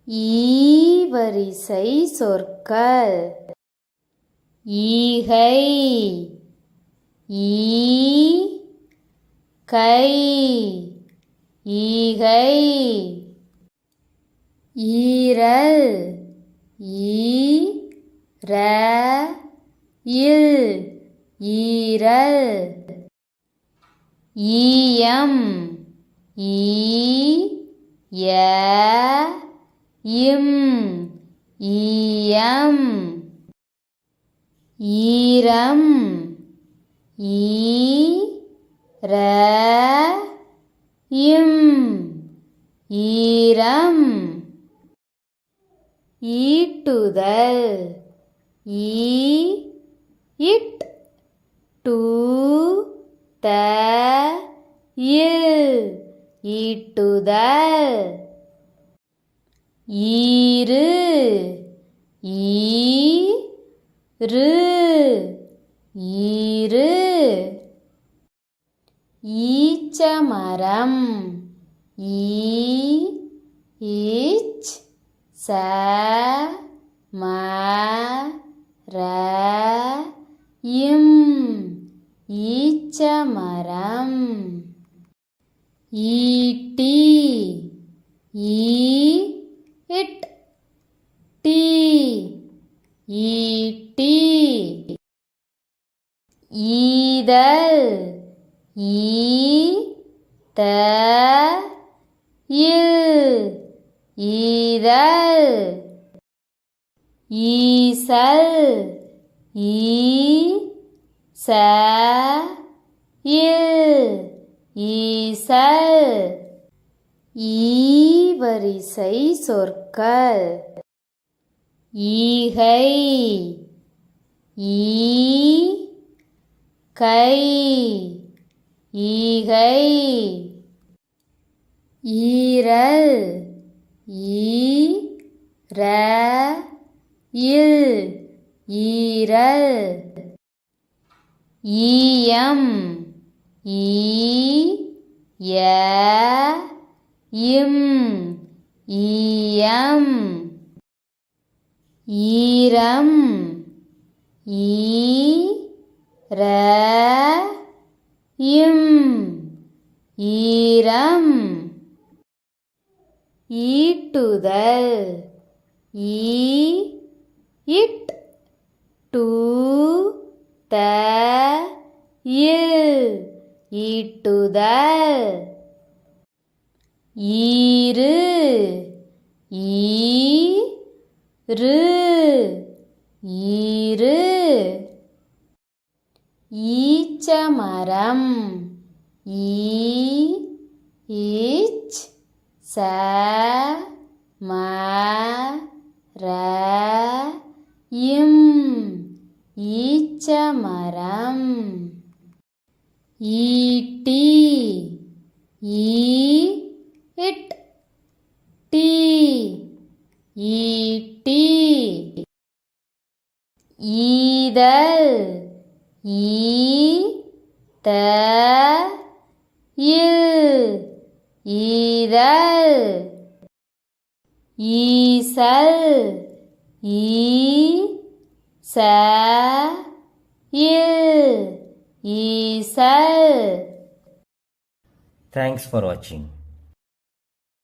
ஈ வரிசை சொற்கள். ஈகை, ஈ கை, ஈகை. ஈரல், ஈர இல், ஈரல். ஈயம், ஈய இம், ஈயம். ஈரம், ஈர இம், ஈரம். ஈட்டுதல், ஈட் டு த இல், ஈட்டுதல். ஈரு, ஈரு, ஈரு. ஈச்சமரம், ஈச் ச ம ர இம், ஈச்சமரம். ஈட்டி, ஈட் டி, ஈட்டி. ஈதல், ஈத இல், ஈதல். ஈசல், ஈச இல், ஈசல். ஈ வரிசை சொற்கள். ஈகை, ஈ கை, ஈகை. ஈரல், ஈர இல், ஈரல். ஈயம், ஈய இம், ஈயம். ஈரம், ஈர இம், ஈரம். ஈட்டுதல், ஈட் டு த இல், ஈட்டுதல். ஈரு, ஈரு, ஈரு. ஈச்சமரம், ஈச் ச ம ர இம், ஈச்சமரம். ஈட்டி, ஈட் டி, ஈட்டி. ஈதல், ஈத இல், ஈதல். ஈசல், ஈச இல், ஈசல். Thanks for watching.